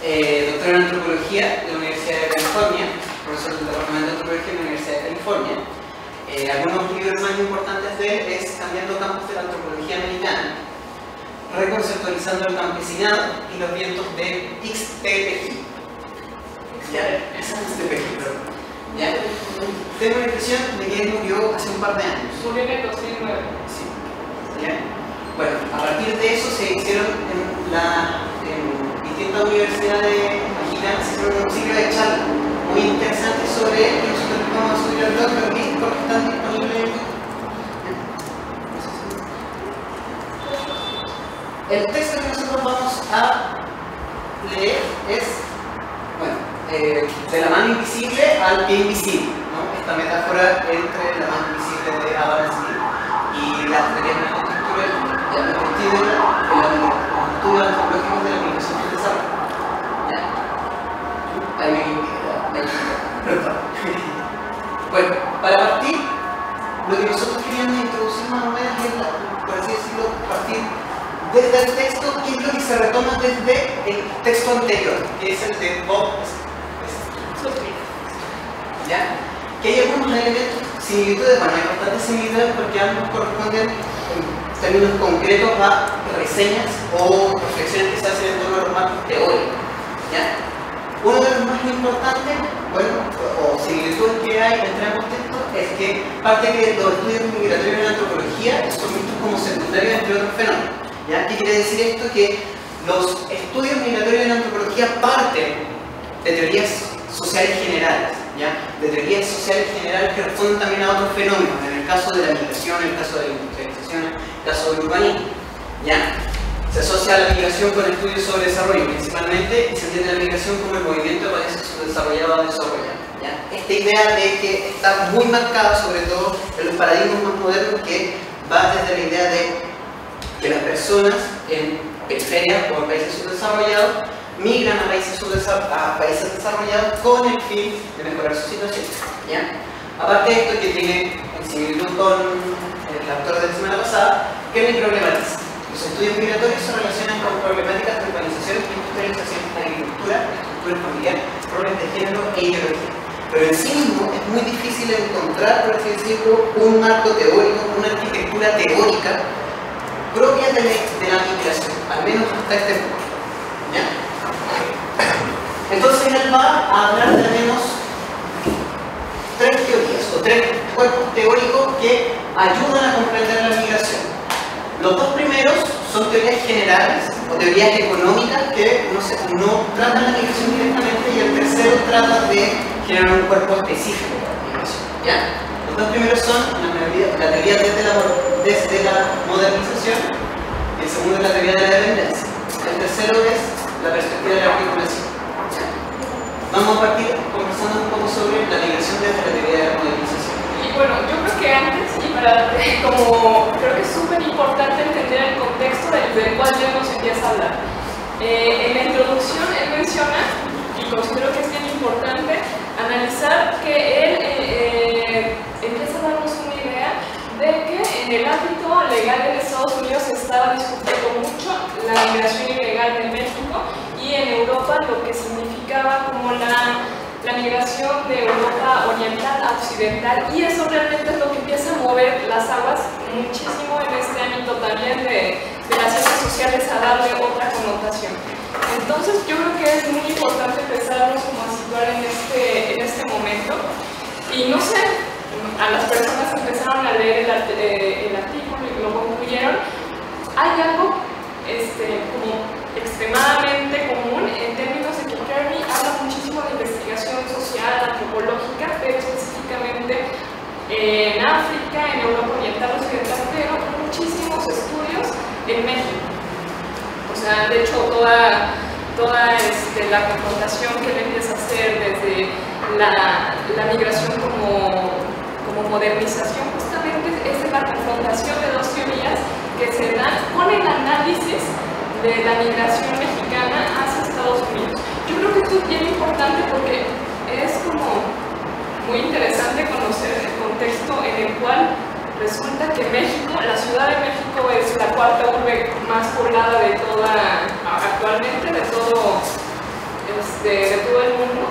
doctor en antropología de la Universidad de California, profesor del Departamento de Antropología de la Universidad de California. Algunos libros más importantes de él es Cambiando Campos de la Antropología Americana, Reconceptualizando el Campesinado y los vientos de Ixtepeji. Ya, esa es Ixtepeji, perdón. Ya, tengo la impresión de que él murió hace un par de años. Murió en el 2009. Sí. ¿Ya? Bueno, a partir de eso se hicieron en distintas universidades mexicanas, se hicieron un ciclo de charlas muy interesantes sobre él, que nosotros vamos a subir al blog, pero que están disponibles en YouTube. El texto que nosotros vamos a leer es, bueno, de la mano invisible al pie invisible, ¿no? Esta metáfora entre la mano invisible de Adam Smith y las teorías de la estructura y el estudio antropológico de la migración y el desarrollo. ¿Ya? Ahí me bueno, para partir, lo que nosotros queríamos introducir más o menos es, por así decirlo, partir desde el texto, que es lo que se retoma desde el texto anterior, que es el de Bob. ¿Ya? Que hay algunos elementos, similitudes, bueno, hay bastantes similitudes porque ambos corresponden en términos concretos a reseñas o reflexiones que se hacen en torno a los marcos teóricos. ¿Ya? Uno de los más importantes, bueno, o similitudes que hay entre ambos textos es que parte que los estudios migratorios en antropología son vistos como secundarios entre otros fenómenos. ¿Ya? ¿Qué quiere decir esto? Que los estudios migratorios en antropología parten de teorías sociales generales, ¿ya? De teorías sociales generales que responden también a otros fenómenos, en el caso de la migración, en el caso de la industrialización, en el caso del urbanismo. ¿Ya? Se asocia a la migración con estudios sobre desarrollo principalmente, y se entiende la migración como el movimiento de países subdesarrollados a desarrollados. ¿Ya? Esta idea de que está muy marcada, sobre todo en los paradigmas más modernos, que va desde la idea de que las personas en periferias o en países subdesarrollados migran a países desarrollados con el fin de mejorar su situación. ¿Ya? Aparte de esto, que tiene en similitud con el autor de la semana pasada, que me problematiza. Los estudios migratorios se relacionan con problemáticas de urbanización, industrialización, agricultura, estructura familiar, roles de género e ideología. Pero en sí mismo es muy difícil encontrar, por así decirlo, un marco teórico, una arquitectura teórica propia de la migración, al menos hasta este punto. ¿Ya? Entonces él va a hablar de al menos tres teorías o tres cuerpos teóricos que ayudan a comprender la migración. Los dos primeros son teorías generales o teorías económicas que no tratan la migración directamente, y el tercero trata de generar un cuerpo específico de la migración. ¿Ya? Los dos primeros son la teoría desde la modernización, y el segundo es la teoría de la dependencia. El tercero es la perspectiva de la articulación. ¿Ya? Vamos a partir conversando un poco sobre la migración desde la teoría de la modernización. Y bueno, yo creo que antes, y para creo que es súper importante entender el contexto del cual ya nos empieza a hablar. En la introducción él menciona, y considero que es bien importante, analizar que él empieza a darnos una idea de que en el ámbito legal en Estados Unidos se estaba discutiendo mucho la migración ilegal de México, y en Europa lo que significaba como la migración de Europa oriental a occidental, y eso realmente es lo que empieza a mover las aguas muchísimo en este ámbito también de las ciencias sociales, a darle otra connotación. Entonces yo creo que es muy importante empezarnos como a situar en este momento, y no sé, a las personas que empezaron a leer el artículo y lo concluyeron, hay algo como extremadamente común en términos de que Kearney habla muchísimo de investigación social, antropológica, pero específicamente en África, en Europa Oriental, Occidental, pero muchísimos estudios en México. O sea, de hecho, toda la confrontación que él empieza a hacer desde la migración como modernización, justamente es la confrontación de dos teorías que se dan con el análisis de la migración mexicana hacia Estados Unidos. Yo creo que esto es bien importante porque es como muy interesante conocer el contexto en el cual resulta que México, la Ciudad de México, es la cuarta urbe más poblada de actualmente, de todo de todo el mundo.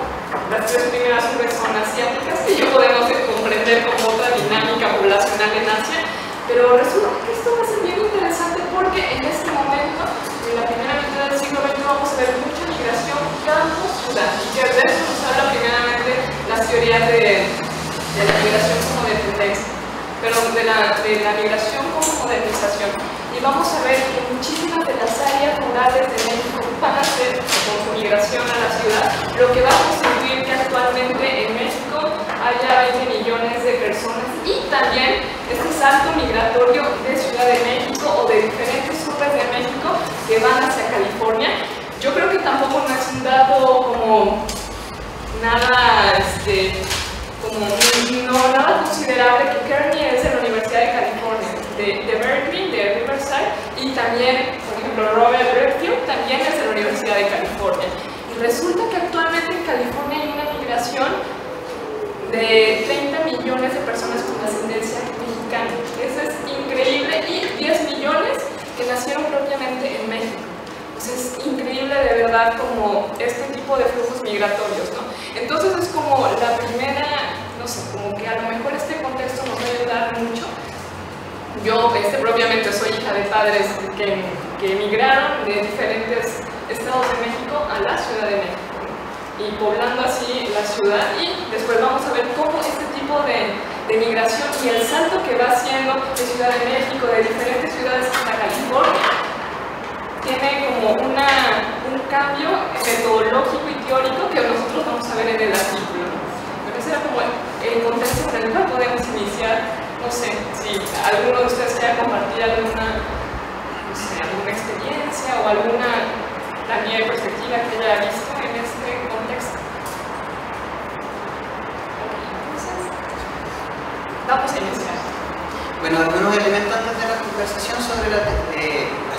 Las tres primeras urbes son asiáticas, que ya podemos comprender como otra dinámica poblacional en Asia, pero resulta que esto va a ser bien interesante porque en este momento, en la primera mitad del siglo XX, vamos a ver mucha migración campo-ciudad, y que de eso nos habla primeramente las teorías de la migración como de tendencia, pero de la migración como modernización. Y vamos a ver que muchísimas de las áreas rurales de México van a ser, con su migración a la ciudad, lo que va a constituir que actualmente en México haya 20 millones de personas y también este salto migratorio de Ciudad de México o de diferentes urbes de México que van hacia California. Yo creo que tampoco no es un dato como nada, nada considerable que Kearney es de la Universidad de California, de Berkeley, de Riverside, y también, por ejemplo, Robert Redfield también es de la Universidad de California. Y resulta que actualmente en California hay una migración de 30 millones de personas con ascendencia mexicana. Eso es increíble, y 10 millones que nacieron propiamente en México. Es increíble de verdad como este tipo de flujos migratorios, ¿no? Entonces es como la primera, no sé, como que a lo mejor este contexto nos va a ayudar mucho. Yo propiamente soy hija de padres que emigraron de diferentes estados de México a la Ciudad de México, ¿no? Y poblando así la ciudad, y después vamos a ver cómo este tipo de migración y el salto que va haciendo de Ciudad de México, de diferentes ciudades hasta California, tiene como un cambio metodológico y teórico que nosotros vamos a ver en el artículo, ¿no? Pero ese era como el contexto en el cual podemos iniciar. No sé si alguno de ustedes quiera compartir alguna experiencia o alguna también perspectiva que haya visto en este contexto. Entonces, vamos a iniciar. Bueno, algunos elementos antes de la conversación sobre las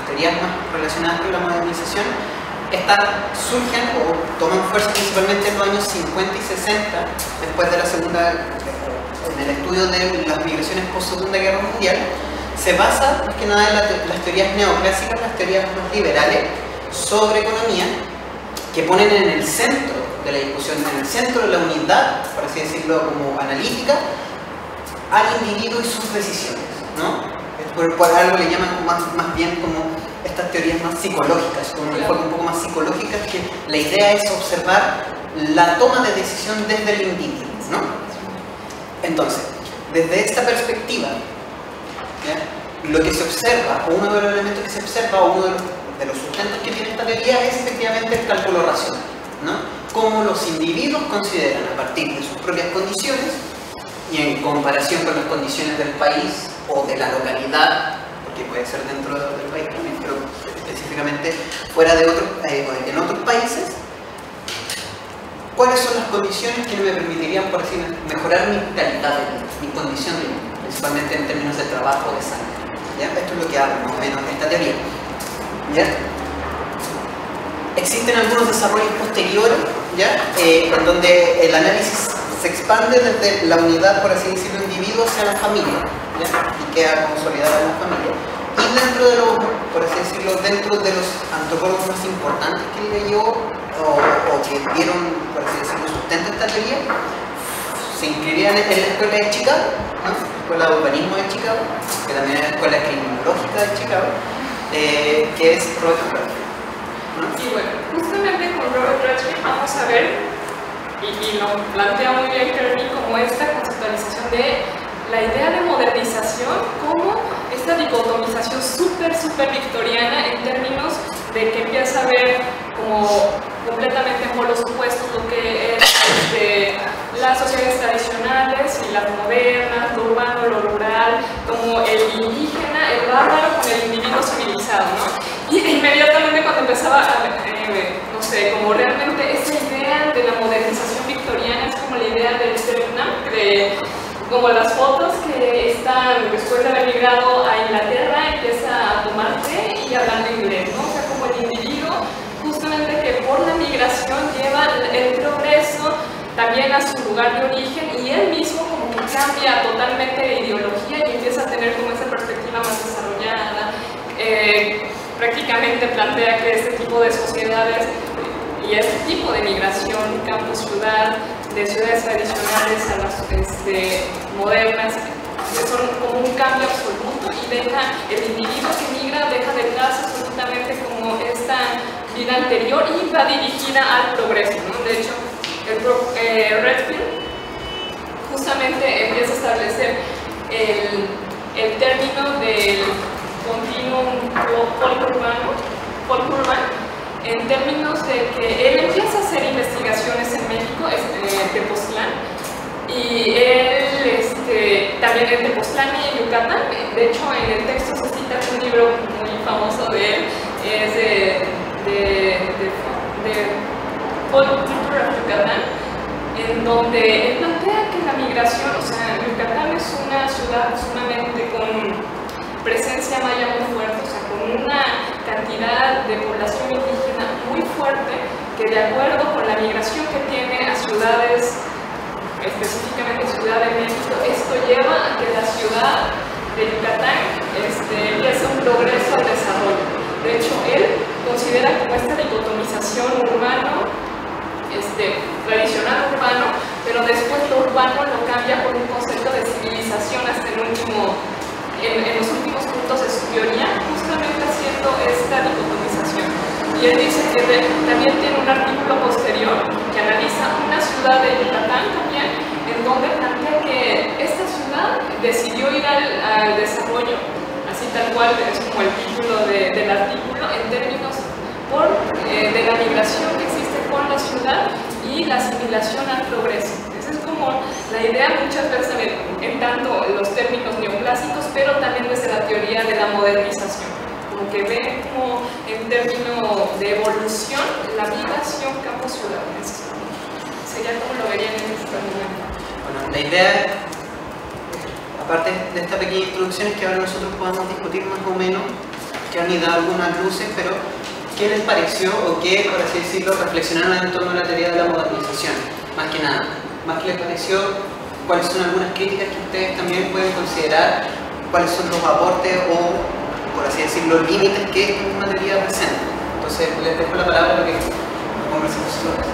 teorías más relacionadas con la modernización. Estas surgen o toman fuerza principalmente en los años 50 y 60, después de la en el estudio de las migraciones post-Segunda Guerra Mundial. Se basa más que nada en las teorías neoclásicas, las teorías más liberales sobre economía, que ponen en el centro de la discusión, en el centro de la unidad, por así decirlo, como analítica, al individuo y sus decisiones, ¿no? Por algo le llaman más bien como estas teorías más psicológicas, con un enfoque un poco más psicológico, que la idea es observar la toma de decisión desde el individuo, ¿no? Entonces, desde esta perspectiva, ¿ya? Lo que se observa, o uno de los elementos que se observa, o uno de los sustentos que tiene esta teoría es efectivamente el cálculo racional, ¿no? Cómo los individuos consideran a partir de sus propias condiciones y en comparación con las condiciones del país o de la localidad, porque puede ser dentro del país también, pero específicamente fuera de en otros países, cuáles son las condiciones que me permitirían, por así decirlo, mejorar mi calidad de vida, mi condición de vida, principalmente en términos de trabajo o de salud, ¿ya? Esto es lo que habla más o menos esta teoría, ¿ya? Existen algunos desarrollos posteriores, ¿ya? En donde el análisis se expande desde la unidad, por así decirlo, individuo hacia la familia, ¿ya? Y queda consolidada en la familia. Y dentro de los, por así decirlo, dentro de los antropólogos más importantes que leyó o que dieron, por así decirlo, sustento a esta teoría, se inscribían en la Escuela de Chicago, ¿no? La Escuela de Urbanismo de Chicago, que también es la Escuela Criminológica de Chicago, que es Robert Redfield, ¿no? Y bueno, justamente con Robert Redfield vamos a ver, y lo plantea muy bien Kearney, como esta conceptualización de la idea de modernización como esta dicotomización súper victoriana en términos de que empieza a ver como completamente en polos opuestos lo que es las sociedades tradicionales y las modernas, lo urbano, lo rural, como el indígena, el bárbaro con el individuo civilizado, ¿no? Y inmediatamente cuando empezaba a, no sé, como realmente esa idea de la modernización victoriana es como la idea del Vietnam, como las fotos que están después de haber migrado a Inglaterra, empieza a tomar té y hablando inglés, ¿no? O sea, como el individuo, justamente que por la migración lleva el progreso también a su lugar de origen y él mismo como que cambia totalmente de ideología y empieza a tener como esa perspectiva más desarrollada. Prácticamente plantea que este tipo de sociedades y y este tipo de migración, campo-ciudad, de ciudades tradicionales a las modernas, que son como un cambio absoluto y deja el individuo que migra, deja detrás absolutamente como esta vida anterior y va dirigida al progreso, ¿no? De hecho, Redfield justamente empieza a establecer el término del continuum folk urbano en términos de que él empieza a hacer investigaciones en México, en Tepoztlán, y él también en Tepoztlán y en Yucatán. De hecho, en el texto se cita un libro muy famoso de él, es de Folk Culture of Yucatán, en donde él plantea que la migración, o sea, Yucatán es una ciudad sumamente con presencia maya muy fuerte, o sea, con una cantidad de población indígena muy fuerte, que de acuerdo con la migración que tiene a ciudades, específicamente Ciudad de México, esto lleva a que la ciudad de Yucatán empiece un progreso al desarrollo. De hecho, él considera como esta dicotomización urbano, tradicional urbano, pero después lo urbano lo cambia por un concepto de civilización hasta en los últimos puntos de su teoría, justamente haciendo esta dicotomización. Y él dice que también tiene un artículo posterior que analiza una ciudad de Yucatán también, en donde plantea que esta ciudad decidió ir al desarrollo, así tal cual es como el título del artículo, en términos de la migración que existe con la ciudad y la asimilación al progreso. Esa es como la idea muchas veces también, en tanto los términos neoclásicos, pero también desde la teoría de la modernización, como que ven como en términos de evolución la migración campo-ciudad. Sería como lo verían en este momento. Bueno, la idea, aparte de esta pequeña introducción, es que ahora nosotros podamos discutir más o menos, que han dado algunas luces, pero ¿qué les pareció o qué, por así decirlo, reflexionaron en torno a la teoría de la modernización? Más que nada, más que les pareció, cuáles son algunas críticas que ustedes también pueden considerar, cuáles son los aportes o, por así decirlo, los límites que esta misma teoría presenta. Entonces, les dejo la palabra para que conversemos sobre eso.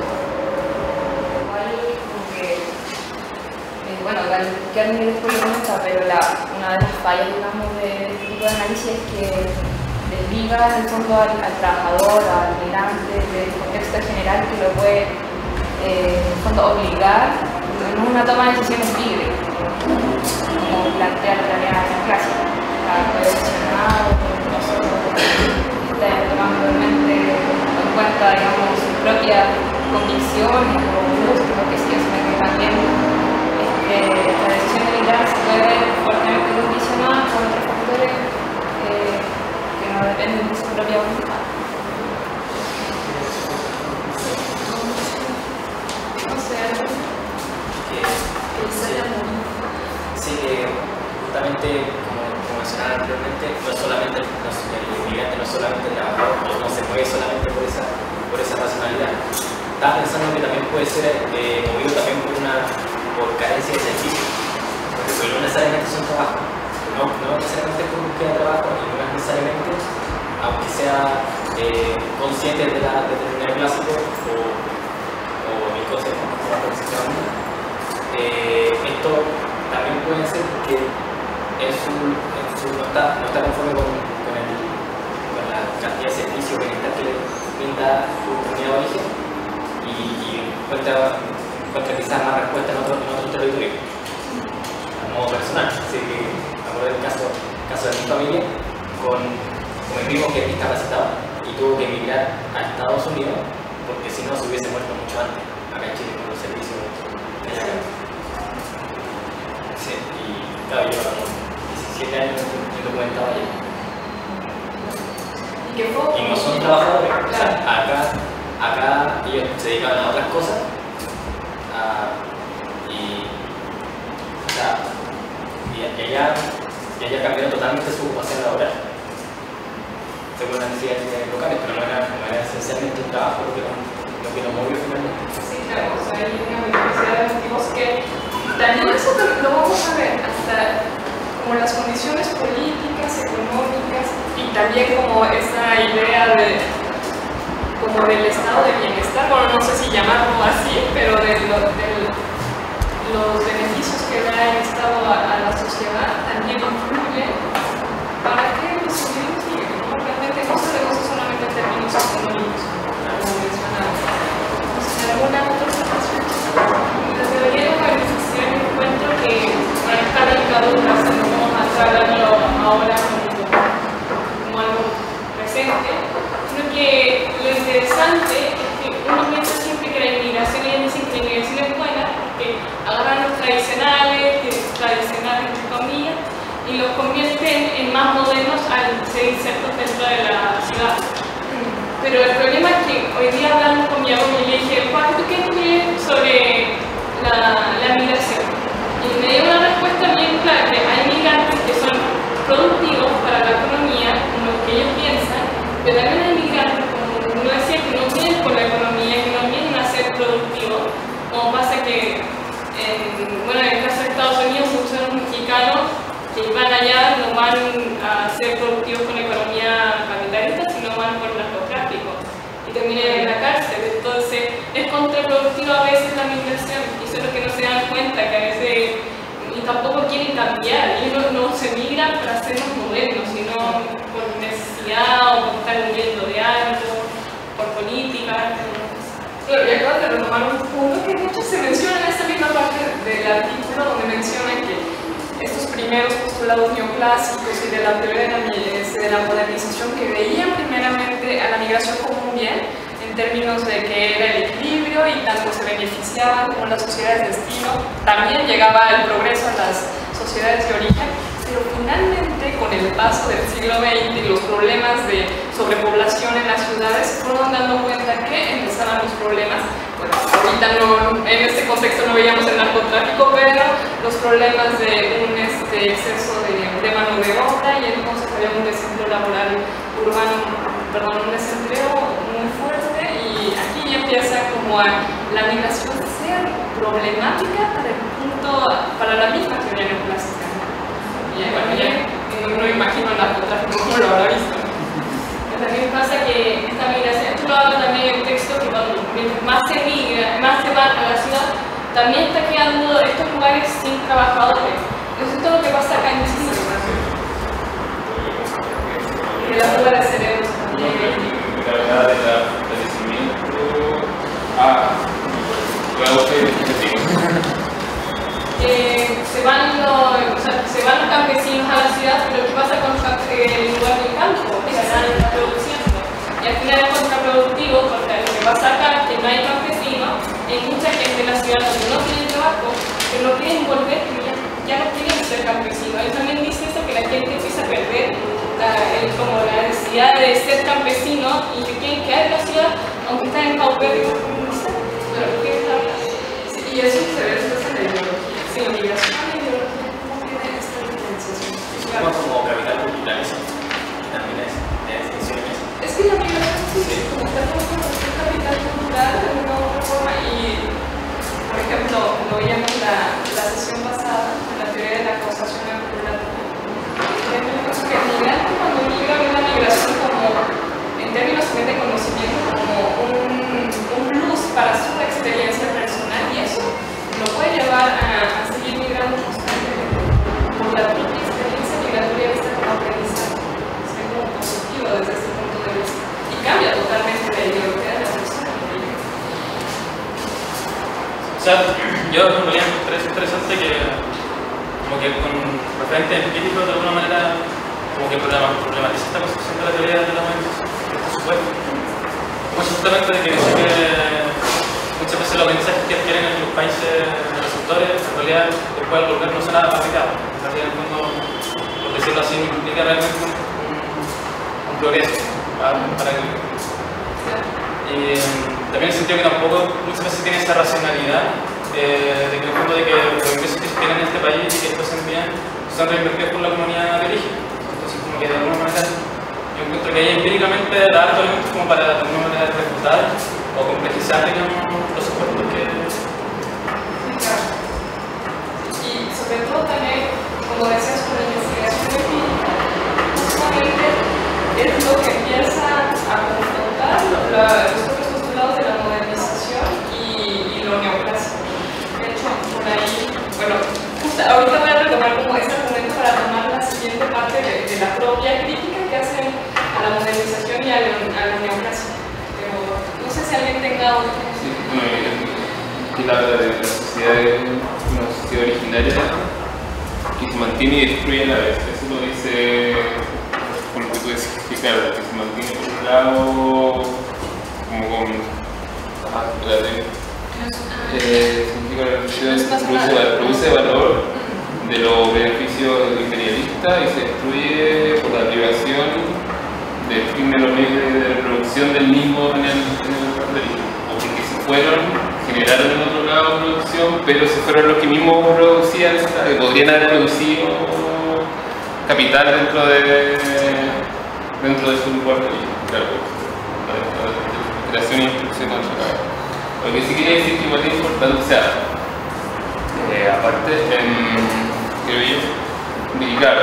Bueno, que al nivel después no está, pero una de las fallas, digamos, de este tipo de análisis es que desliga en el fondo al trabajador, al migrante, del contexto general que lo puede, en el fondo, obligar en una toma de decisiones libre, como plantea la teoría clásica, cohesionado, está tomando realmente en cuenta, digamos, sus propias convicciones o gustos, lo que sí, sino que también la decisión de migrar se puede ver fuertemente condicionada por otros factores que no dependen de su propia voluntad. No sé, algo sí, justamente como mencionaba anteriormente, no solamente el inmigrante no es solamente el trabajador, no se mueve solamente por esa racionalidad. Estaba pensando que también puede ser movido también por carencia de servicio, porque no necesariamente son trabajo, no necesariamente por búsqueda de trabajo, y no es necesariamente, aunque sea consciente del neoclásico o inconsciente, esto también puede ser que no está conforme con la cantidad de servicios o bienestar que le brinda su comunidad de origen y encuentra quizás más respuesta en otro territorio, a modo personal. Así que, a poner el caso de mi familia, con mi primo que es discapacitado y tuvo que emigrar a Estados Unidos porque si no se hubiese muerto mucho antes, acá en Chile, con los servicios de allá. Sí, y claro, yo como 17 años he documentado allá. Y no son trabajadores, o sea, acá ellos se dedicaban a otras cosas. Y ella cambió totalmente su ocupación laboral según las necesidades locales, pero no era esencialmente un trabajo lo que nos movió finalmente. Sí, claro, o sea, hay una diversidad de motivos que también eso lo vamos a ver hasta como las condiciones políticas, económicas y también como esa idea como del estado de bienestar. Bueno, convierten en más modernos al ser insertos dentro de la ciudad. Pero el problema es que hoy día hablando con mi abuelo y le dije, Juan, ¿tú qué crees sobre la migración? Y me dio una respuesta bien clara, que hay migrantes que son productivos para la economía, como lo que ellos piensan, pero también hay migrantes, como uno decía, que no vienen por la economía, que no vienen a ser productivos, como pasa que en el caso de Estados Unidos muchos mexicanos que van allá no van a ser productivos con la economía capitalista, sino van por el narcotráfico y terminan en la cárcel. Entonces es contraproductivo a veces la migración, y eso es lo que no se dan cuenta, que a veces y tampoco quieren cambiar. Ellos no se migran para sernos modernos, sino por necesidad o por estar muriendo de algo, por política. Claro, y acabas de retomar un punto que de hecho se menciona en esta misma parte del artículo, donde menciona que estos primeros postulados neoclásicos y de la teoría de la modernización, que veían primeramente a la migración como un bien, en términos de que era el equilibrio y tanto se beneficiaban como las sociedades de destino, también llegaba el progreso a las sociedades de origen, pero finalmente con el paso del siglo XX y los problemas de sobrepoblación en las ciudades se fueron dando cuenta que empezaban los problemas. Bueno, ahorita en este contexto no veíamos el narcotráfico, pero los problemas de un exceso de mano de obra, y entonces había un desempleo laboral urbano, un desempleo muy fuerte, y aquí ya empieza como la migración a ser problemática para la misma teoría neoclásica. Y bueno, ya no me imagino el narcotráfico como lo habrá visto. También pasa que esta migración, esto lo habla también en el texto, que cuando más se migra, más se van a la ciudad, también está quedando estos lugares sin trabajadores. Entonces esto es lo que pasa acá en Chile. Que la fuga de cerebros también. La verdad del fallecimiento. Se van los campesinos a la ciudad, pero ¿qué pasa con el lugar del campo? Que se van produciendo. Y al final es contraproductivo, porque lo que pasa acá es que no hay campesinos, hay mucha gente en la ciudad que no tiene trabajo, que no quieren volver, que ya no quieren ser campesinos. Él también dice eso, que la gente empieza a perder como la necesidad de ser campesino y que quieren quedar en la ciudad, aunque están en paupérrimo, no sé, pero ¿qué es la verdad? Sí, y eso se ve después en la ideología. Sí, migración. Como capital cultural, eso también es extensión. Es que la migración sí, como está como un capital cultural de una u otra forma, y por ejemplo, lo veíamos la sesión pasada en la teoría de la causación acumulativa. Que el migrante cuando migra ve la migración como, en términos de conocimiento, como un plus para su experiencia personal, y eso lo puede llevar a seguir migrando constantemente por la propia experiencia migratoria esta como aprendizaje, es como positivo desde ese punto de vista, y cambia totalmente la ideología de la persona. O sea, yo en realidad me parece interesante que como que con referente empírico de alguna manera como que problematiza esta construcción de la teoría de la modernización, este supuesto. Como justamente de que dice que muchas veces los aprendizajes que adquieren en los países receptores en realidad después al volver no son nada aplicados. En realidad en el fondo, por decirlo así, implica realmente un progreso para el. Y también el sentido que tampoco muchas veces tiene esa racionalidad de que en el fondo de que los ingresos que se tienen en este país y que estos se envían son reinvertidos por la comunidad de origen. Entonces como que de alguna manera yo encuentro que hay empíricamente da hartos elementos como para de alguna manera refutar o complejizar, digamos, los supuestos que. Sí, claro. Y sobre todo también, como decías, con la investigación empírica, justamente es lo que empieza a confrontar los otros postulados de la modernización y lo neoclásico. De hecho, por ahí, bueno, ahorita voy a retomar como este argumento para tomar la siguiente parte de la propia crítica que hacen a la modernización y a lo neoclásico. Pero no sé si alguien tenga otro. Sí, que habla de la sociedad, una sociedad originaria que se mantiene y destruye a la vez. Eso lo dice, con lo que tú decís, que claro, que se mantiene por un lado como con significa la sociedad produce valor de los beneficios imperialistas y se destruye por la privación del fin de los medios de reproducción del mismo en el capitalismo. Porque se fueron, generaron en otro lado producción, pero se fueron los que mismos producían, que podrían haber producido capital dentro de su lugar de origen. Claro, la creación y instrucción contra la. Lo que sí quería decir que igual es importante, o sea, aparte, creo yo, y claro,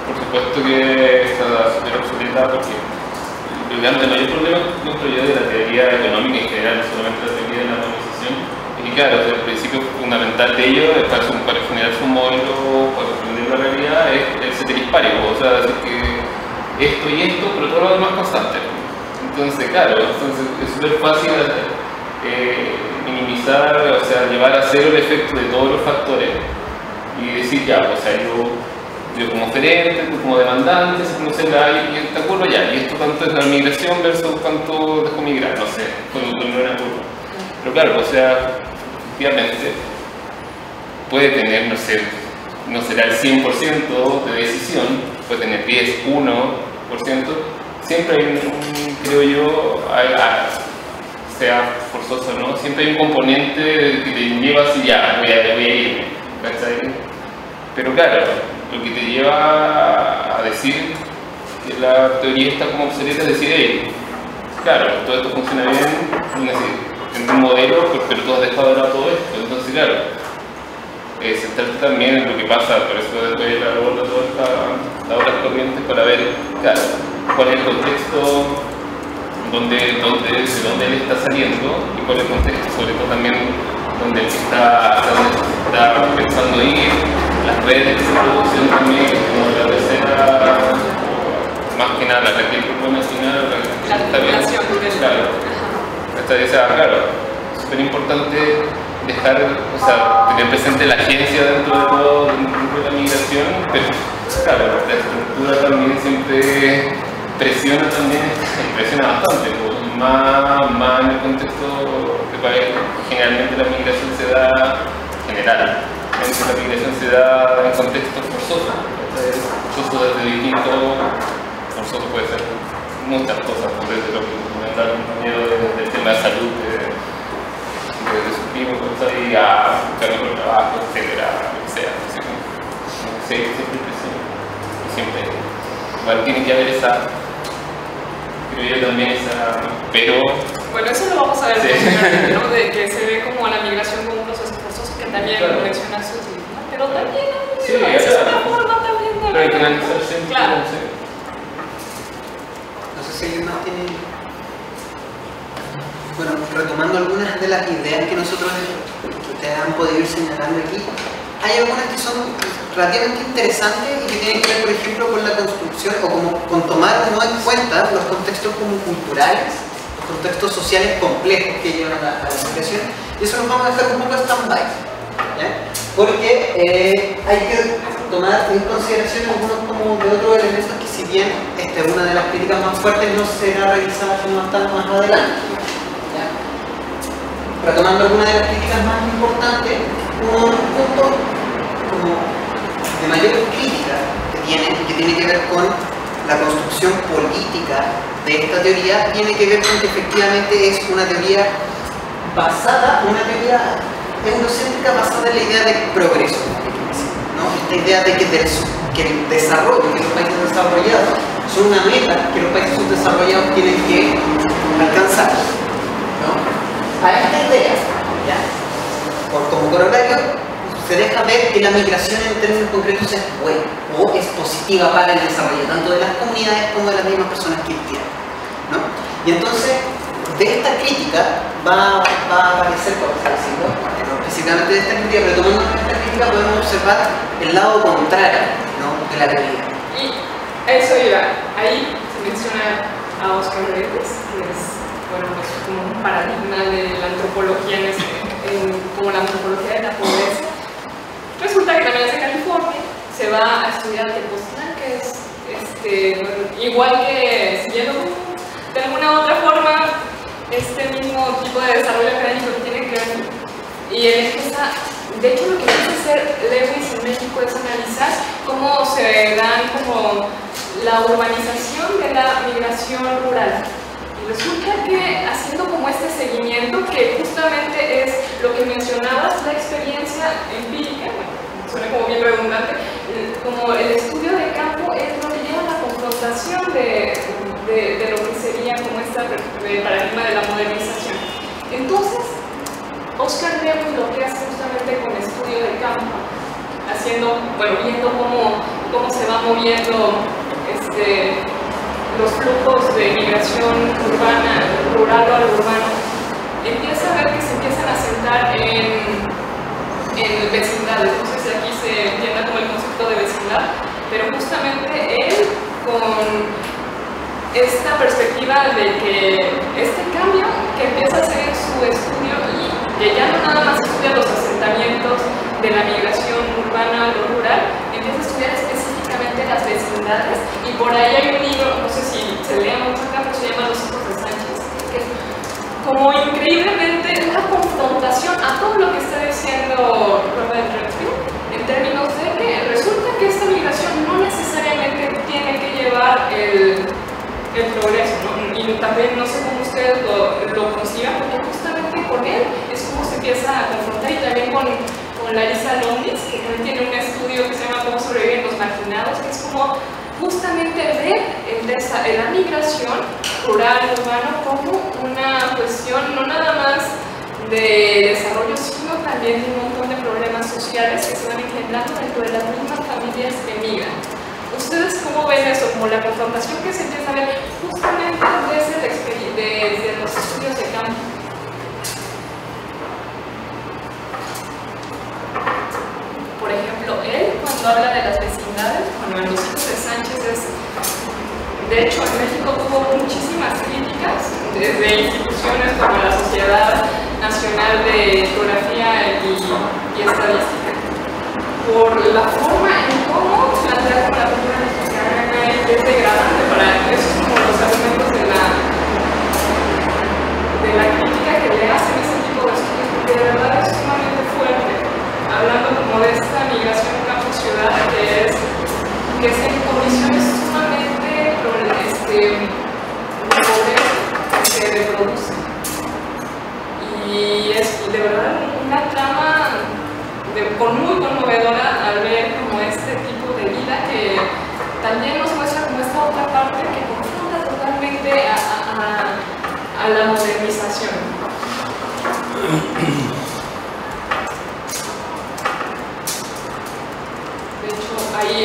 por supuesto que está súper obsoleta porque el mayor problema que encuentro yo de la teoría económica en general, no solamente la teoría de la organización, es que claro, el principio fundamental de ello es para generar su modelo, para comprender la realidad, es el ceteris paribus, o sea, decir que esto y esto, pero todo lo demás constante. Entonces, claro, es súper fácil minimizar, o sea, llevar a cero el efecto de todos los factores y decir ya, o sea, yo como oferente, tú como demandante, se conoce y te acuerdo ya, y esto tanto es la migración versus cuánto dejo migrar, no sé, no era curva. Pero claro, o sea, efectivamente puede tener, no sé, no será el 100% de decisión, puede tener 10, 1%, siempre hay creo yo, sea forzoso o no, siempre hay un componente que te lleva así, ya, voy a irme, ¿cachai? Pero claro, lo que te lleva a decir que la teoría está como obsoleta es decir, hey, claro, todo esto funciona bien, es decir, en un modelo, pero tú has dejado de lado todo esto, entonces claro, centrarte también en lo que pasa, por eso después la aborda todas las otras corrientes para ver, claro, cuál es el contexto, de dónde él está saliendo y cuál es el contexto, sobre todo también donde él está pensando ir, las redes de producción también, como la tercera, más que nada, la que él propone mencionar, la articulación claro, es súper importante dejar, o sea, tener presente la agencia dentro de todo, dentro de la migración, pero claro, la estructura también siempre presiona bastante, pues, más en el contexto de país. Generalmente la migración se da, en contextos forzosos, forzoso desde distintos, forzoso puede ser muchas cosas, desde lo que comentaba el compañero del tema de salud, de su primo, a buscar mejor trabajo, etcétera, lo que sea. Siempre presiona, siempre. Igual tiene que haber esa, creo yo también esa, pero... Bueno, eso lo vamos a ver posteriormente, ¿no? De que se ve como la migración como un proceso forzoso, que también claro. menciona su ¿no? Pero también sí, es una forma también de ver. Claro. No sé si alguien más tiene... Bueno, retomando algunas de las ideas que nosotros que ustedes han podido ir señalando aquí, hay algunas que son relativamente interesantes y que tienen que ver, por ejemplo, con la construcción o con tomar no en cuenta los contextos como culturales, los contextos sociales complejos que llevan a la migración, y eso nos vamos a dejar un poco stand-by, porque hay que tomar en consideración algunos como de otros elementos que, si bien esta es una de las críticas más fuertes, no será revisada sino hasta más adelante. Retomando algunas de las críticas más importantes, un punto como de mayor crítica que tiene que ver con la construcción política de esta teoría, tiene que ver con que efectivamente es una teoría eurocéntrica basada en la idea de progreso, ¿no? Esta idea de que el desarrollo, que los países desarrollados son una meta que los países subdesarrollados tienen que alcanzar, ¿no? A esta idea, como corolario, se deja ver que la migración en términos concretos es buena o es positiva para el desarrollo, tanto de las comunidades como de las mismas personas que tienen, ¿no? Y entonces, de esta crítica va a aparecer, por así decirlo, específicamente de esta crítica, pero tomando esta crítica podemos observar el lado contrario, ¿no?, de la teoría. Y eso iba, ahí se menciona a Oscar Redes, que es, bueno, pues como un paradigma de la antropología como la antropología de la pobreza. Resulta que también es de California, se va a estudiar Tepoztlán, que es igual que, siguiendo de alguna otra forma este mismo tipo de desarrollo académico que tiene que ver, y él empieza, de hecho lo que empieza a hacer Lewis en México es analizar cómo se dan como la urbanización de la migración rural. Y resulta que haciendo como este seguimiento, que justamente es lo que mencionabas, la experiencia empírica, bueno, suena como bien redundante, como el estudio de campo es lo que lleva a la confrontación de lo que sería como este paradigma de la modernización. Entonces, Oscar Lewis lo que hace justamente con estudio de campo, viendo cómo se va moviendo los flujos de migración urbana, rural o al urbano, empieza a ver que se empiezan a sentar en vecindades. No sé si aquí se entienda como el concepto de vecindad, pero justamente él con esta perspectiva de que este cambio que empieza a hacer su estudio y que ya no nada más estudia los asentamientos de la migración urbana a lo rural, empieza a estudiar específicamente las vecindades, y por ahí hay un libro, no sé si se lea mucho acá, pero se llama Los hijos de Sánchez, que es como increíblemente una confrontación a todo lo que está diciendo Robert Redfield, en términos de que resulta que esta migración no necesariamente tiene que llevar el progreso, ¿no? Y también no sé cómo ustedes lo conciban, porque justamente con él es como se empieza a confrontar, y también con Larissa Lowndes, que también tiene un estudio que se llama Cómo sobreviven los marginados, que es como justamente ver la migración rural urbano como una cuestión no nada más de desarrollo, sino también de un montón de problemas sociales que se van engendrando dentro de las mismas familias que migran. ¿Ustedes cómo ven eso? Como la confrontación que se empieza a ver justamente desde los estudios de campo. Por ejemplo, él cuando habla de las vecindades, bueno, en Los hijos de Sánchez de hecho en México tuvo muchísimas críticas desde instituciones como la Sociedad Nacional de Geografía y Estadística, por la forma en cómo plantea como la cultura mexicana es degradante para esos como los argumentos de la crítica que le hacen ese tipo de estudios, porque de verdad es sumamente fuerte, hablando como de esta migración campo-ciudad que es en condiciones sumamente que se reproduce. Y es de verdad una trama muy conmovedora al ver como este tipo de vida que también nos muestra como esta otra parte que confronta totalmente a la modernización. De hecho, ahí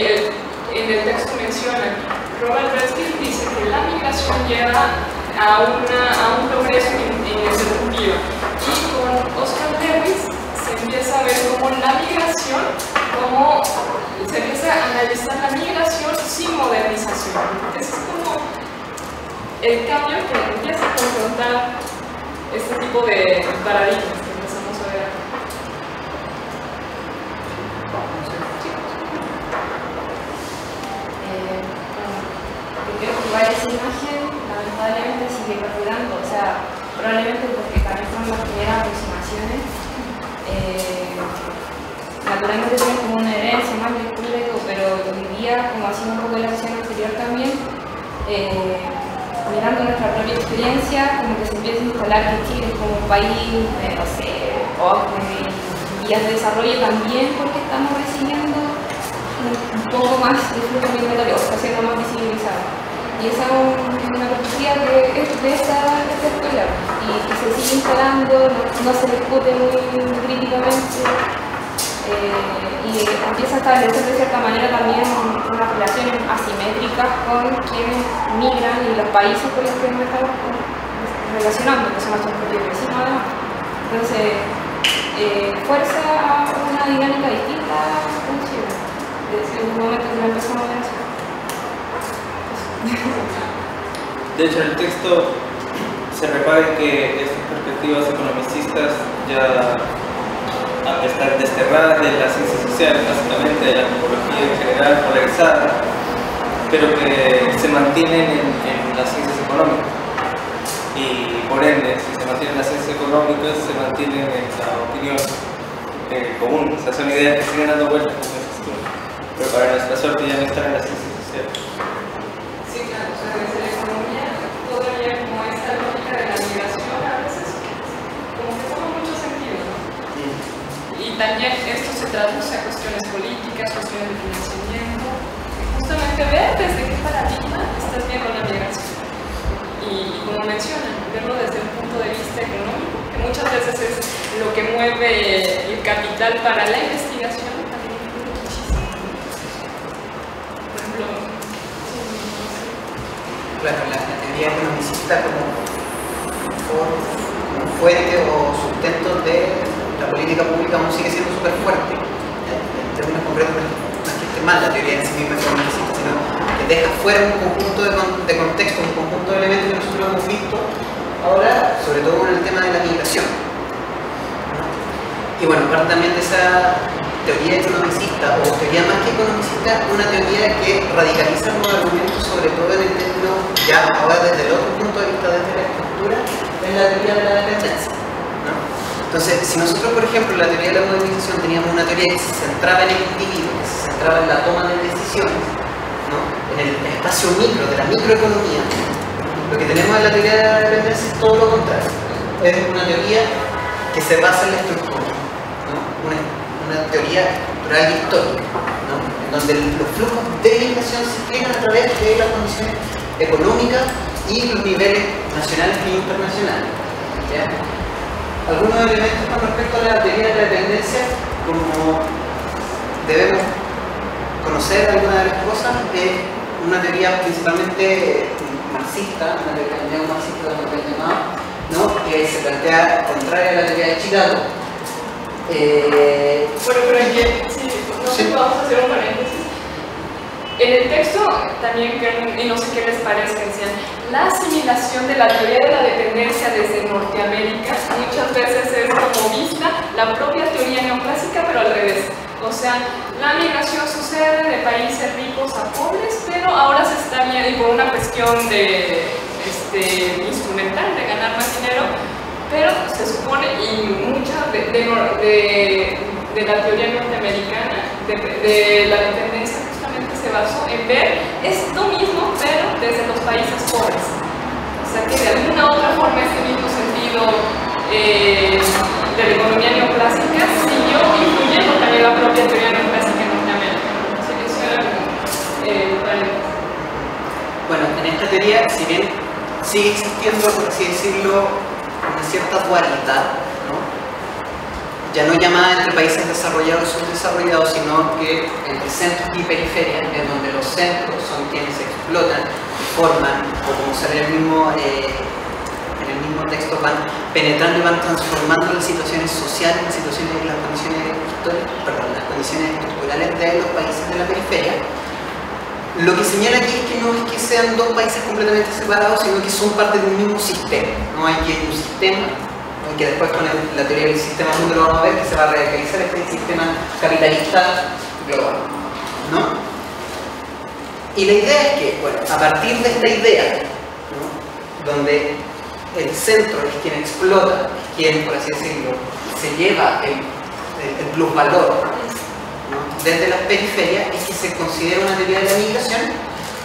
en el texto menciona, Robert Redfield dice que la migración lleva a un progreso ininterrumpido, y con Oscar Lewis se empieza a ver cómo la migración, cómo se empieza a analizar la migración sin modernización. Entonces es como el cambio que empieza a confrontar este tipo de paradigmas que empezamos a ver. Creo que igual esa imagen lamentablemente sigue perdurando, o sea, probablemente porque también son las primeras aproximaciones, naturalmente tienen como una herencia más lectura y todo, pero hoy día, como haciendo un poco la sesión anterior también, mirando nuestra propia experiencia, como que se empieza a instalar que Chile es como un país, no sé, pobre, vías de desarrollo también, porque estamos recibiendo un poco más de flujo migratorio, está siendo más visibilizado. Y esa es una perspectiva que es de esta escuela y que se sigue instalando, no se discute muy críticamente, y empieza a establecer de cierta manera también unas relaciones asimétricas con quienes migran y los países con los que nos estamos relacionando, que son nuestros propios vecinos además. Entonces, fuerza una dinámica distinta con Chile. Desde un momento que lo empezamos a ver así. De hecho, en el texto se repara que estas perspectivas economicistas ya están desterradas de las ciencias sociales, básicamente de la antropología en general polarizada, pero que se mantienen en las ciencias económicas. Y por ende, si se mantienen las ciencias económicas, se mantienen en la opinión común. O sea, son ideas que siguen dando vueltas. Pero para nuestra suerte ya no estar en la ciencia social. Sí, claro, o sea, desde la economía todavía como esta lógica de la migración a veces como que toma mucho sentido, ¿no? Y también esto se traduce a cuestiones políticas, cuestiones de financiamiento, y justamente ver desde qué paradigma estás viendo la migración. Y como mencionan, verlo desde el punto de vista económico, que muchas veces es lo que mueve el capital para la investigación, también influye muchísimo. Por ejemplo, Claro, la teoría economicista como fuente o sustento de la política pública aún sigue siendo súper fuerte. En términos concretos, no es que esté mal la teoría en sí misma economicista, sino que deja fuera un conjunto de contextos, un conjunto de elementos que nosotros hemos visto ahora, sobre todo con el tema de la migración. Y bueno, parte también de esa teoría economicista, o teoría más que economicista, una teoría que radicaliza los argumentos, sobre todo en el término, ya ahora desde el otro punto de vista, desde la estructura, es la teoría de la dependencia, ¿no? Entonces, si nosotros, por ejemplo, en la teoría de la modernización teníamos una teoría que se centraba en el individuo, que se centraba en la toma de decisiones, ¿no? En el espacio micro, de la microeconomía, lo que tenemos en la teoría de la dependencia es todo lo contrario. Es una teoría que se basa en la estructura, ¿no? Una teoría estructural y histórica, ¿no? En donde los flujos de migración se explican a través de las condiciones económicas y los niveles nacionales e internacionales, ¿ya? Algunos elementos con respecto a la teoría de la dependencia, como debemos conocer algunas de las cosas, es una teoría principalmente marxista, una teoría neomarxista, como lo han llamado, ¿no? Que se plantea contraria a la teoría de Chicago. bueno, pero es que, sí, no sé, vamos a hacer un paréntesis. En el texto también, y no sé qué les parece, decían, la asimilación de la teoría de la dependencia desde Norteamérica muchas veces es como vista la propia teoría neoclásica, pero al revés. O sea, la migración sucede de países ricos a pobres, pero ahora se está viendo, y por una cuestión de instrumental, de ganar más dinero, pero se supone, y mucha de la teoría norteamericana, de la dependencia, justamente se basó en ver esto mismo, pero desde los países pobres. O sea que de alguna u otra forma este mismo sentido de la economía neoclásica siguió influyendo también la propia teoría neoclásica en Norteamérica. Así que eso era bueno, en esta teoría, si bien sigue existiendo, por así decirlo, una cierta dualidad, ¿no? Ya no llamada entre países desarrollados y subdesarrollados, sino que entre centros y periferias, en donde los centros son quienes explotan, forman, o como sale en el mismo texto, van penetrando y van transformando las situaciones sociales, las condiciones estructurales de los países de la periferia. Lo que señala aquí es que no es que sean dos países completamente separados, sino que son parte de un mismo sistema. No hay que un sistema, que después con la teoría del sistema mundo lo vamos a ver, que se va a radicalizar este sistema capitalista global, ¿no? Y la idea es que, bueno, a partir de esta idea, ¿no? Donde el centro es quien explota, es quien, por así decirlo, se lleva el plusvalor, ¿no? Desde las periferias, es que se considera una teoría de la migración,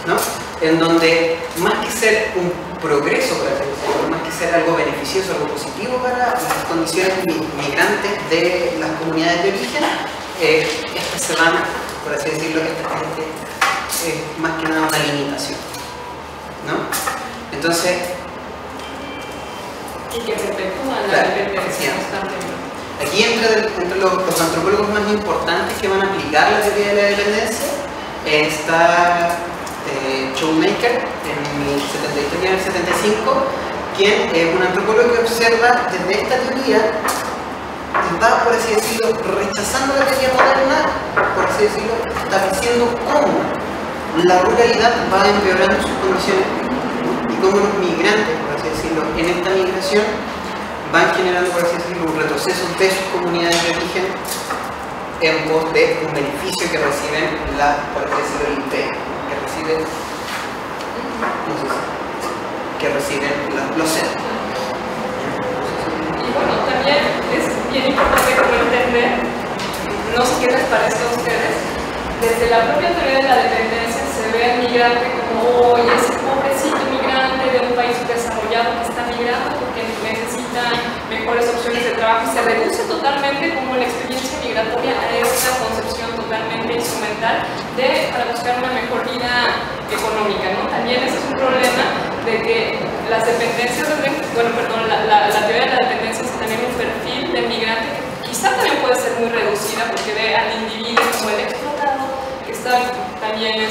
¿no? En donde más que ser un progreso, por así decirlo, más que ser algo beneficioso, algo positivo para las condiciones migrantes de las comunidades de origen, estas se van, por así decirlo, es más que nada una limitación, ¿no? Entonces, y que perpetúa la dependencia constantemente. Aquí entre los antropólogos más importantes que van a aplicar la teoría de la dependencia está Shoemaker en el 73 y en el 75, quien es un antropólogo que observa desde esta teoría y va, por así decirlo, rechazando la teoría moderna, por así decirlo, estableciendo cómo la ruralidad va empeorando sus condiciones y cómo los migrantes, por así decirlo, en esta migración van generando, por así decirlo, un retroceso de sus comunidades de origen en pos de un beneficio que reciben por así decirlo, el imperio, que reciben los centros. Y bueno, también es bien importante como entender, no sé qué les parece a ustedes, desde la propia teoría de la dependencia se ve al migrante como, oye, ese pobrecito migrante de un país desarrollado que está migrando porque necesita mejores opciones de trabajo, y se reduce totalmente como la experiencia migratoria a esta concepción totalmente instrumental para buscar una mejor vida económica, ¿no? También ese es un problema de que las dependencias, la teoría de la dependencia es también un perfil de migrante que quizá también puede ser muy reducida porque ve al individuo como el explotado que está también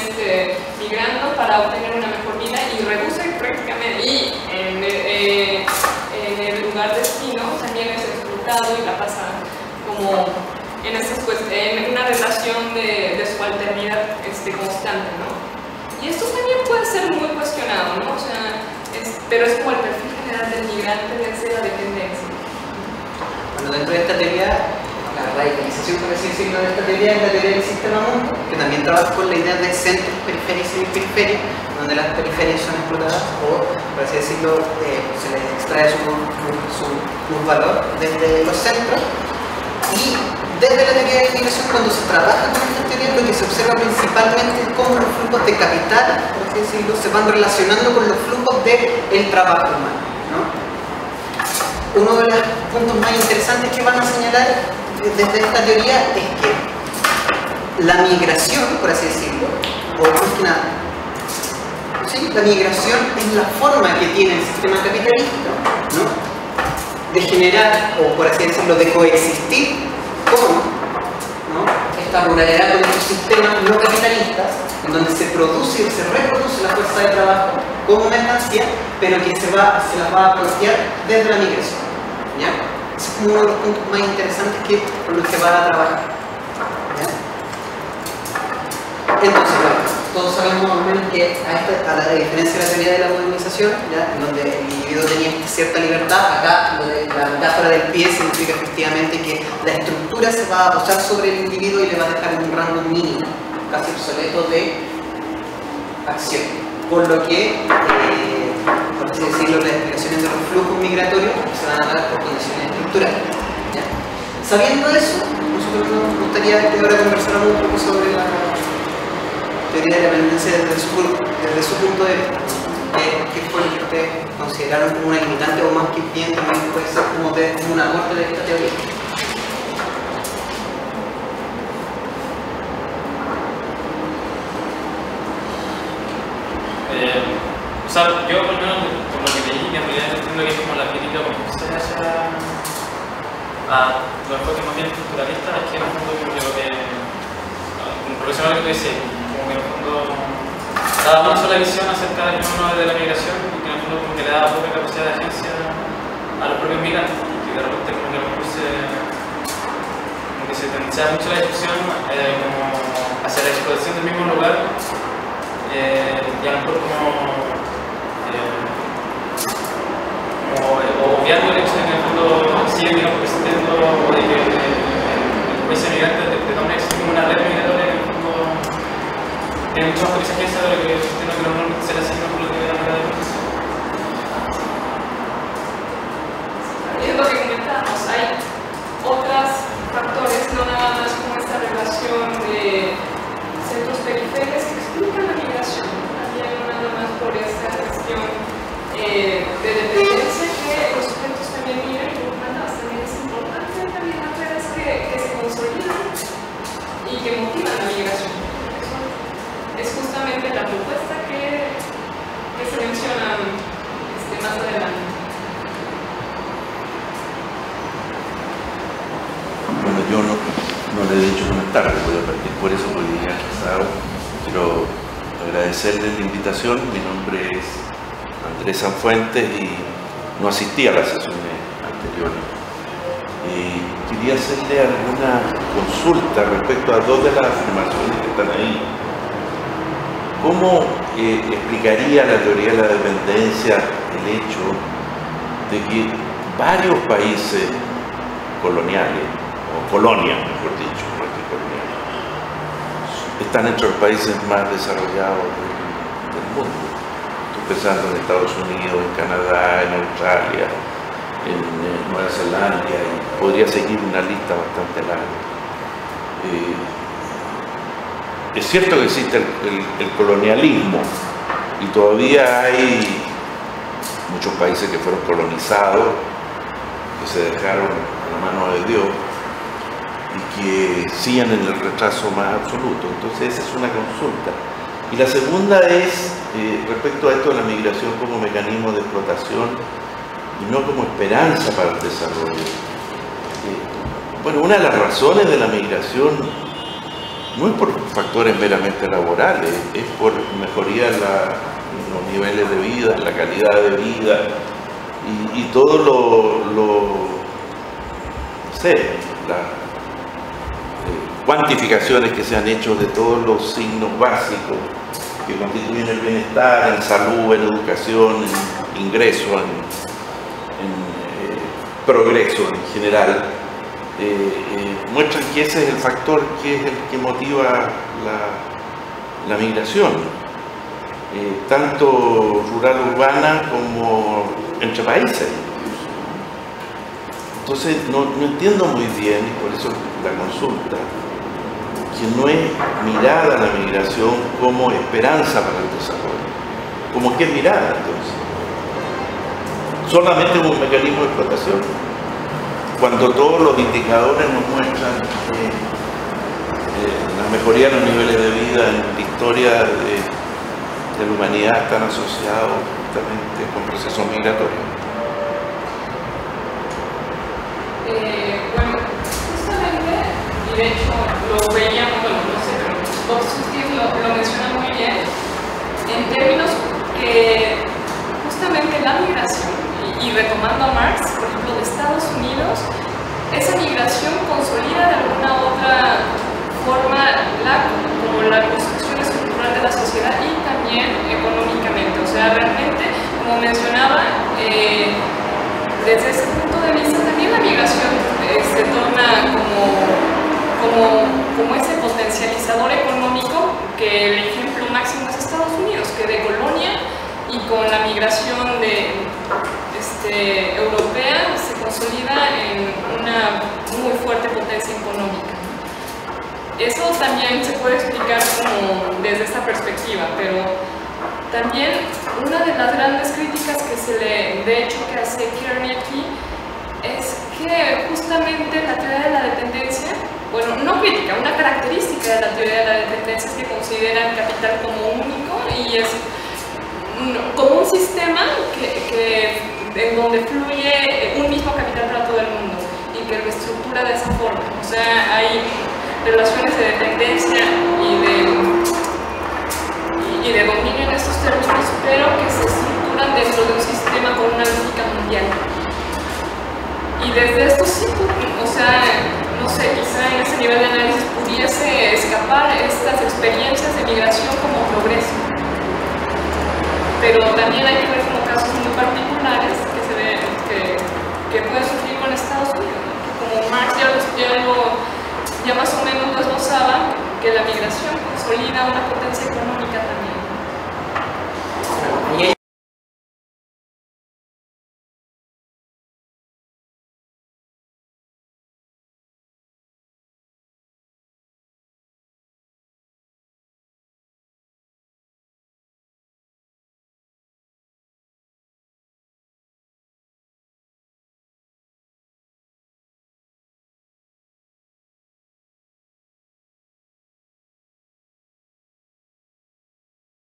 migrando para obtener una mejor vida, y reduce prácticamente, y en el lugar destino también es explotado y la pasa como en una relación de subalternidad constante, ¿no? Y esto también puede ser muy cuestionado, ¿no? O sea, pero es como el perfil general del migrante desde la dependencia. Bueno, dentro de esta teoría, la radicalización, por así decirlo, de esta teoría es la teoría del sistema mundo, que también trabaja con la idea de centros, periferia y semiperiferias, donde las periferias son explotadas o, por así decirlo, se les extrae su valor desde los centros. Y desde la teoría de la migración, cuando se trabaja con esta teoría, lo que se observa principalmente es cómo los flujos de capital, por así decirlo, se van relacionando con los flujos del trabajo humano, ¿no? Uno de los puntos más interesantes que van a señalar desde esta teoría es que la migración, por así decirlo, o más que nada, ¿sí? La migración es la forma que tiene el sistema capitalista, ¿no?, de generar, o por así decirlo, de coexistir con, ¿no?, esta ruralidad con estos sistemas no capitalistas, en donde se produce y se reproduce la fuerza de trabajo como mercancía, pero que se las va a apropiar desde la migración, ¿ya? Ese es uno de los puntos más interesantes con los que van a trabajar, ¿ya? Entonces, bueno, todos sabemos más o menos que a la diferencia de la teoría de la modernización, ¿ya?, en donde el individuo tenía cierta libertad, acá la metáfora del pie significa efectivamente que la estructura se va a posar sobre el individuo y le va a dejar en un rango mínimo, casi obsoleto de acción. Por lo que, por así decirlo, las explicaciones de los flujos migratorios se van a dar por condiciones estructurales, ¿ya? Sabiendo eso, nosotros nos gustaría que ahora conversáramos un poco sobre la teoría de la dependencia desde su punto de vista. ¿Qué fue lo que ustedes consideraron como una limitante, o más que bien también puede ser como un aporte de esta teoría? O sea, yo por lo menos por lo que leí, en realidad entiendo que es como la crítica como se hace a los enfoques más bien culturalistas, es que en el fondo como que lo que un profesional que tú dices, como que en el fondo daba una sola visión acerca del fenómeno de la migración, y que en el fondo como que le daba poca capacidad de agencia a los propios migrantes, y de repente como que a lo mejor se tensaba mucho la discusión como hacia la explotación del mismo lugar, y a lo mejor como obviando el hecho de que en el fondo sigue persiguiendo, o de que el país migrante de toma como una red migratoria que en el fondo tiene mucho más agencia de lo que el sistema que normalmente se le asigna por lo que es la manera de pensar. Y es lo que comentábamos, hay otros factores, no nada más como esta relación de centros periféricos que explican la migración, también no nada más por esta cuestión de dependencia que los sujetos también migran, y por tanto también es importante también las redes que se consolidan y que motivan la migración. Eso es justamente la propuesta que se menciona más adelante. Bueno, yo no le he dicho buenas tardes, voy a partir por eso, porque ya quiero agradecerles la invitación. Mi nombre es Andrés Sanfuentes y no asistí a las sesiones anteriores. Quería hacerle alguna consulta respecto a dos de las afirmaciones que están ahí. ¿Cómo explicaría la teoría de la dependencia el hecho de que varios países coloniales, o colonias mejor dicho, no es que coloniales, están entre los países más desarrollados del mundo? Pensando en Estados Unidos, en Canadá, en Australia, en Nueva Zelanda, y podría seguir una lista bastante larga. es cierto que existe el colonialismo y todavía hay muchos países que fueron colonizados, que se dejaron a la mano de Dios y que siguen en el retraso más absoluto. Entonces esa es una consulta. Y la segunda es respecto a esto de la migración como mecanismo de explotación y no como esperanza para el desarrollo. Bueno, una de las razones de la migración no es por factores meramente laborales, es por mejoría en los niveles de vida, en la calidad de vida y todo no sé, las cuantificaciones que se han hecho de todos los signos básicos que constituyen el bienestar en salud, en educación, en ingreso, en progreso en general, muestran que ese es el factor que es el que motiva la migración, tanto rural-urbana como entre países. Entonces no entiendo muy bien, y por eso la consulta, que no es mirada la migración como esperanza para el desarrollo. ¿Cómo que es mirada entonces? Solamente como un mecanismo de explotación. Cuando todos los indicadores nos muestran la mejoría de los niveles de vida en la historia de la humanidad están asociados justamente con procesos migratorios. Bueno, justamente, y de hecho lo veíamos, bueno, no sé, pero Bob Sutil lo menciona muy bien, en términos que justamente la migración, y retomando a Marx, por ejemplo, de Estados Unidos, esa migración consolida de alguna otra forma como la construcción estructural de la sociedad y también económicamente. O sea, realmente, como mencionaba, desde ese punto de vista también la migración se torna como ese potencializador económico, que el ejemplo máximo es Estados Unidos, que de colonia y con la migración europea se consolida en una muy fuerte potencia económica. Eso también se puede explicar como desde esta perspectiva, pero también una de las grandes críticas que que hace Kearney aquí es que justamente la teoría de la dependencia, bueno, no crítica, una característica de la teoría de la dependencia es que considera el capital como único y es como un sistema en donde fluye un mismo capital para todo el mundo y que lo estructura de esa forma. O sea, hay relaciones de dependencia y de dominio en estos términos, pero que se estructuran dentro de un sistema con una lógica mundial. Y desde esto sí, o sea, no sé, quizá en ese nivel de análisis pudiese escapar estas experiencias de migración como progreso. Pero también hay que ver como casos muy particulares que se ve que puede surgir con Estados Unidos, ¿no? Que como Marx ya más o menos lo esbozaba, que la migración consolida una potencia económica también.